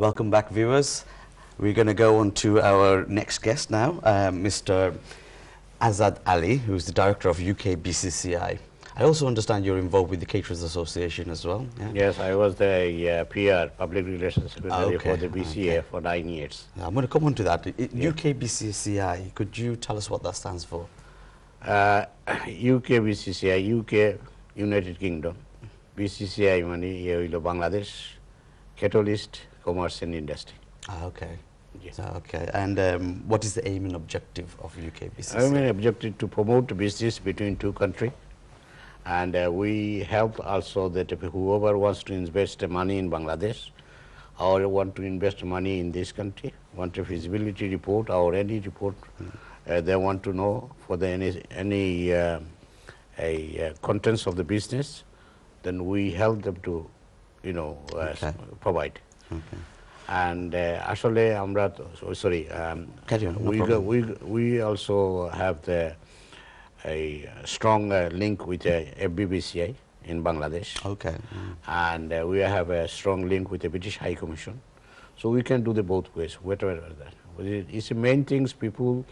Welcome back, viewers. We're going to go on to our next guest now, Mr. Azad Ali, who's the director of UK BCCI. I also understand you're involved with the Caterers Association as well. Yeah? Yes, I was the PR, Public Relations Secretary for the BCA for 9 years. I'm going to come on to that. UK BCCI, could you tell us what that stands for? UK BCCI, UK United Kingdom, BCCI money, Bangladesh, Catalyst, Commerce and Industry. Okay. Yes. Okay. And what is the aim and objective of UK BCCI? Aim and objective to promote business between two countries. And we help also that if whoever wants to invest money in Bangladesh or want to invest money in this country, want a feasibility report or any report they want to know for the any contents of the business, then we help them to, provide. Okay. And actually, Carry on, no problem. we also have a strong link with FBBCI in Bangladesh. Okay. And we have a strong link with the British High Commission. So we can do the both ways, whatever that. It's the main things people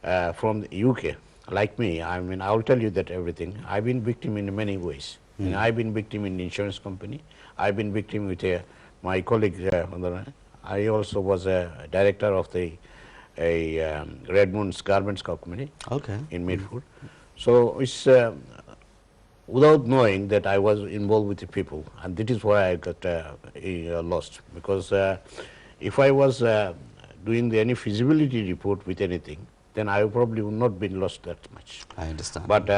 from the UK, like me, I mean, I'll tell you that everything. I've been victim in many ways. And I've been victim in the insurance company. I've been victim with my colleague I also was a director of the Redmond's Garments Company in Midford. So it's without knowing that I was involved with the people, and that is why I got lost. Because if I was doing any feasibility report with anything, then I probably would not been lost that much. I understand. But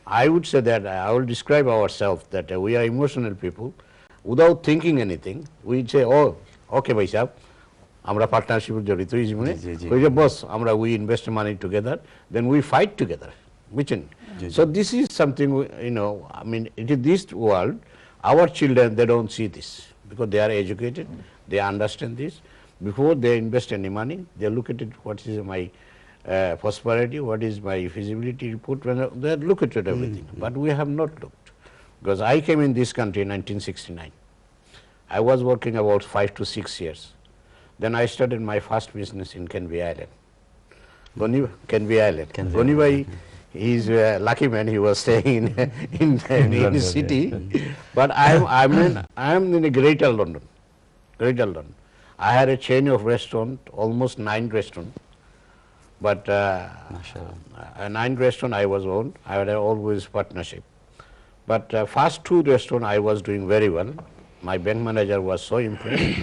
I would say that I will describe ourselves that we are emotional people. Without thinking anything, we say, oh, okay, bhai sahab, amra partnership jorito hi jibone. Boss, we invest money together, then we fight together. So this is something, I mean, in this world, our children, they don't see this because they are educated, they understand this. Before they invest any money, they look at it, what is my prosperity, what is my feasibility report, they look at it everything. But we have not looked. Because I came in this country in 1969. I was working about 5 to 6 years. Then I started my first business in Canby Island. Canby Island. Goni bhai, he's a lucky man, he was staying in the city. But I'm in Greater London. Greater London. I had a chain of restaurants, almost 9 restaurants. But 9 restaurants I was owned. I had always partnership. But first 2 restaurants I was doing very well. My bank manager was so impressed.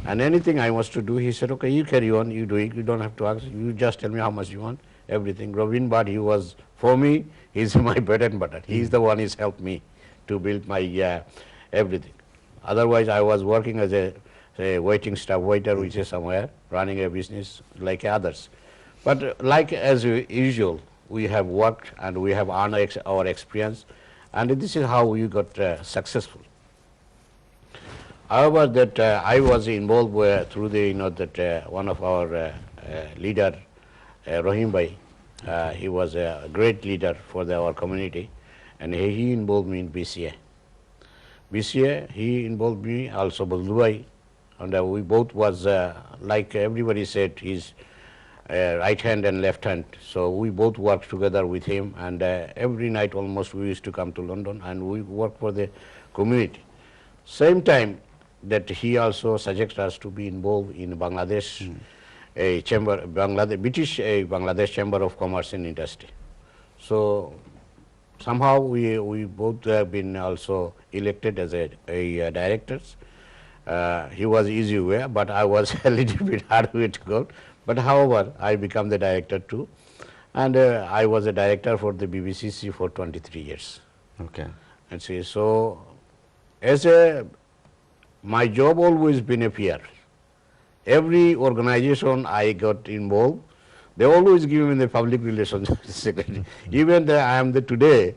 And anything I was to do, he said, okay, you carry on, you do it, you don't have to ask, you just tell me how much you want, everything. Ravin Bhatt, he was, for me, he's my bread and butter. He's the one who's helped me to build my everything. Otherwise, I was working as a waiting staff waiter, which is somewhere, running a business like others. But like as usual, we have worked and we have earned our experience. And this is how we got successful. However, that I was involved through the, that one of our leader, Rahim Bhai, he was a great leader for our community, and he involved me in BCA. BCA, he involved me also Badlu Bhai, and we both was, like everybody said, his right hand and left hand. So we both worked together with him, and every night almost we used to come to London and we worked for the community. Same time that he also suggested us to be involved in Bangladesh, a chamber, British Bangladesh Chamber of Commerce and Industry. So somehow we both have been also elected as a directors. He was easy way, but I was a little bit hard way to go. But however, I became the director too, and I was a director for the BBCC for 23 years. Okay. And so, as my job always been a PR. Every organization I got involved, they always give me the public relations secretary. Even I am today,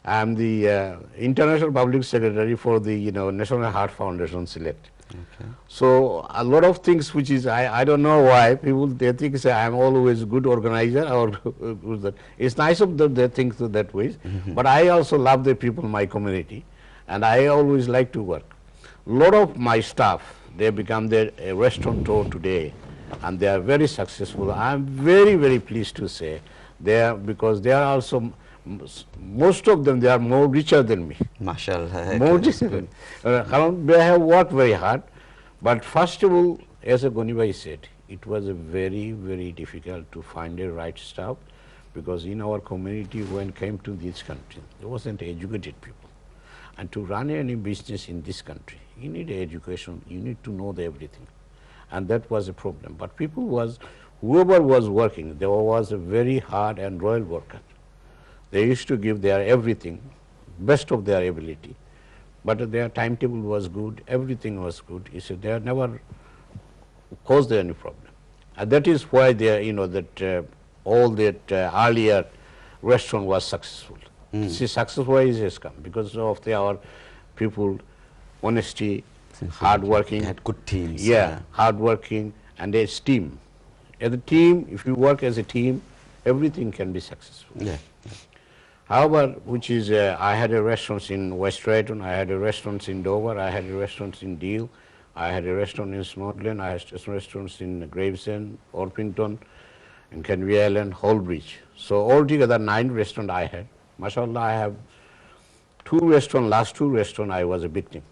I am the international public secretary for the National Heart Foundation Select. Okay. So a lot of things which is I don't know why people they think say I am always good organizer or it's nice of them they think so that way, but I also love the people in my community, and I always like to work. Lot of my staff They become a restaurateur today, and they are very successful. I am very, very pleased to say they are, because they are also, most of them, they are more richer than me. Mashallah. More That's richer good. than me. They have worked very hard, but first of all, as Gonibai said, it was a very, very difficult to find a right staff, because in our community, when came to this country, there wasn't educated people. And to run any business in this country, you need education, you need to know everything. And that was a problem. But people was, whoever was working, there was a very hard and loyal worker. They used to give their everything, best of their ability. But their timetable was good, everything was good. You see, they never caused any problem. And that is why they, that all that earlier restaurant was successful. See, success why it has come because of our people, honesty, hard working. They had good teams. Yeah, hard working and a team. As a team, if you work as a team, everything can be successful. Yeah. However, which is, I had a restaurant in West Drayton, I had a restaurant in Dover, I had a restaurant in Deal, I had a restaurant in Snowdon, I had restaurants in Gravesend, Orpington, in Canvey Island, Holbridge. So altogether 9 restaurants I had. MashaAllah, I have 2 restaurants, last 2 restaurants I was a victim.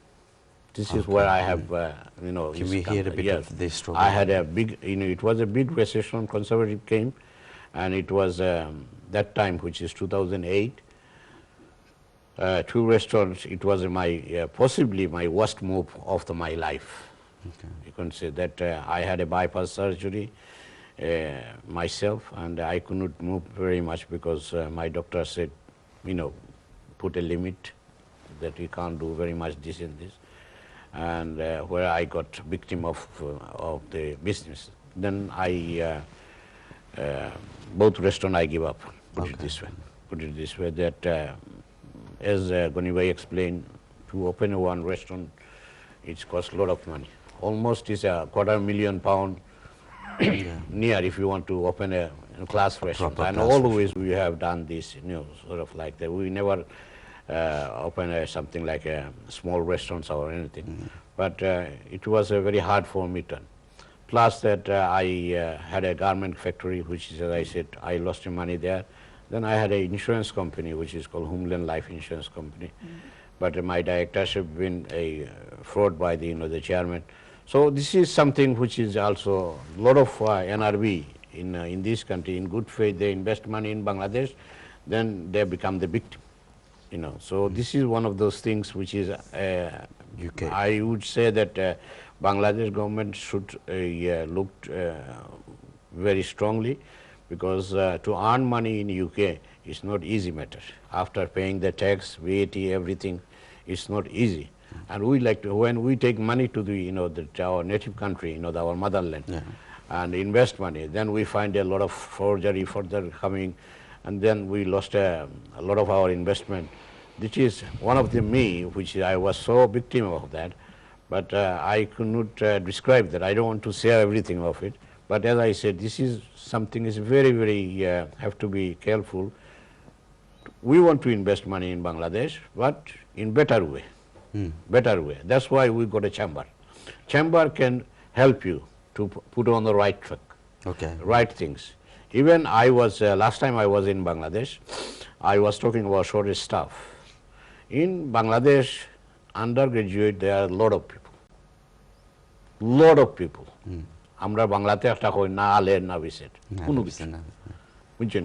This is where I have, Can we hear a bit of this story? I had a big, it was a big recession, conservative came, and it was that time, which is 2008, 2 restaurants, it was my, possibly my worst move of my life. Okay. You can say that I had a bypass surgery myself, and I could not move very much because my doctor said, put a limit that we can't do very much this and this, and where I got victim of the business. Then I, both restaurant I give up, put it this way, that as Gonibai explained, to open one restaurant, it costs a lot of money. Almost is a £250,000 near if you want to open a class restaurant. And always we have done this, sort of like that. We never open something like a small restaurants or anything. But it was very hard for me to. Plus that I had a garment factory, which is, as I said, I lost money there. Then I had an insurance company, which is called Homeland Life Insurance Company. But my directorship been a fraud by the chairman. So this is something which is also a lot of NRB in this country, in good faith, they invest money in Bangladesh, then they become the victim. So this is one of those things which is, UK. I would say that Bangladesh government should look very strongly, because to earn money in UK is not easy matter. After paying the tax, VAT, everything, it's not easy. And we like to, when we take money to the, our native country, our motherland, and invest money, then we find a lot of forgery further coming, and then we lost a lot of our investment. This is one of the which I was so victim of that, but I could not describe that. I don't want to share everything of it. But as I said, this is something is very, very, have to be careful. We want to invest money in Bangladesh, but in better way. Better way. That's why we got a chamber. Chamber can help you to put on the right track, right things. Even I was, last time I was in Bangladesh, I was talking about shortage staff. In Bangladesh, undergraduate, there are a lot of people. Lot of people. Amra Banglate একটা কই না আলে না beset কোনো কিছু না বুঝছেন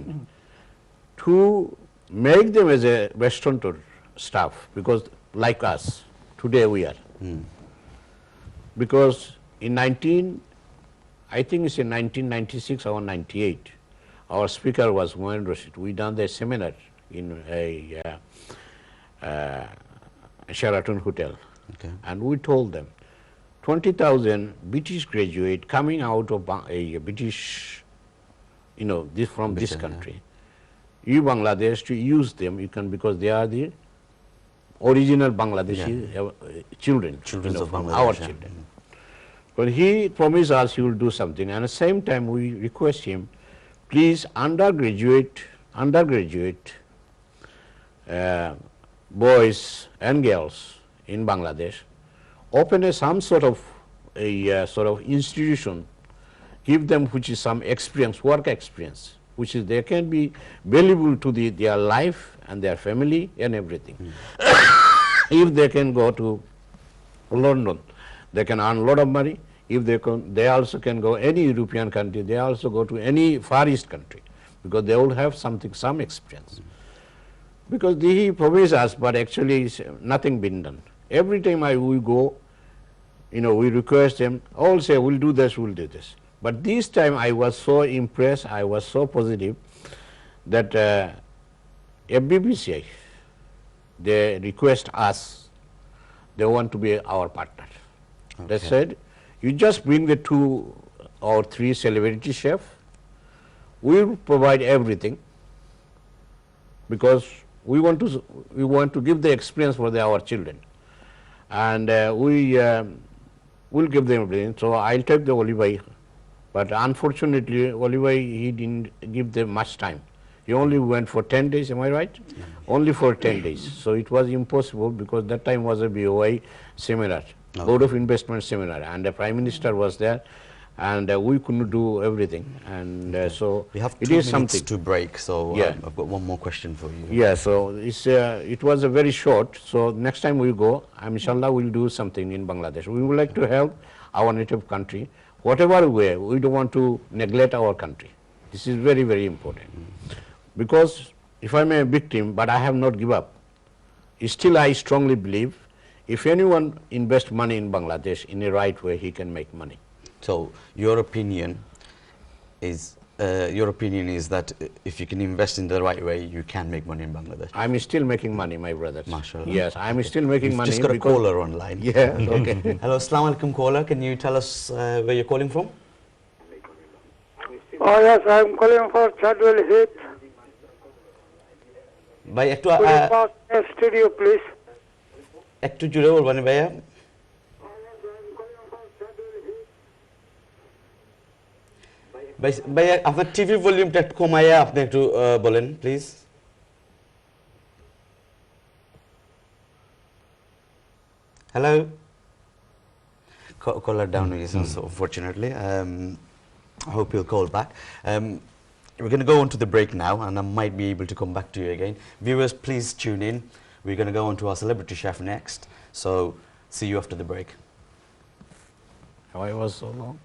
to make them as a restaurateur staff, because like us today we are, because in I think it's in 1996 or 98, our speaker was Mohan Rashid. We done the seminar in a Sheraton Hotel, and we told them 20,000 British graduate coming out of a British, this from this country. You Bangladesh to use them, you can, because they are the original Bangladeshi children of our children. But he promised us he will do something, and at the same time we request him, please undergraduate boys and girls in Bangladesh, open some sort of a sort of institution, give them which is some experience, work experience, which is they can be valuable to their life and their family and everything. If they can go to London, they can earn a lot of money. If they also can go any European country, they also go to any Far East country, because they will have some experience. Because he promised us, but actually nothing been done. Every time we go, we request them, all say, we'll do this, we'll do this. But this time I was so impressed, I was so positive that FBBCI, they request us, they want to be our partner. Okay. They said, you just bring the 2 or 3 celebrity chefs, we will provide everything, because we want to give the experience for our children, and we will give them everything. So I'll take the Olivai, but unfortunately Olivai, he didn't give them much time. He only went for 10 days, am I right? Yeah. Only for 10 days. So it was impossible, because that time was a BOI seminar, okay. Board of Investment seminar, and the Prime Minister was there, and we couldn't do everything, and so we have 2 it is minutes something to break. So yeah. I've got one more question for you. Yeah, so it was a very short. So next time we go, inshallah, we'll do something in Bangladesh. We would like to help our native country, whatever way. We don't want to neglect our country. This is very, very important. Because if I'm a victim, but I have not give up, still I strongly believe if anyone invest money in Bangladesh in the right way, he can make money. So your opinion is that if you can invest in the right way, you can make money in Bangladesh. I'm still making money, my brothers. MashaAllah. Yes, I'm still making money. Just got a caller online. Yeah, okay. Hello, Assalamu alaikum caller. Can you tell us where you're calling from? Oh yes, I'm calling for Chadwell Heath. By Could you pass the studio, please? Ektu jure bolbani bhaiya. ভাইয়া আপনার TV ভলিউমটা একটু কমাইয়া আপনি একটু বলেন please hello caller down again, so unfortunately I hope you'll call back. We're going to go on to the break now, and I might be able to come back to you again. Viewers, please tune in. We're going to go on to our celebrity chef next, so see you after the break. Why was so long?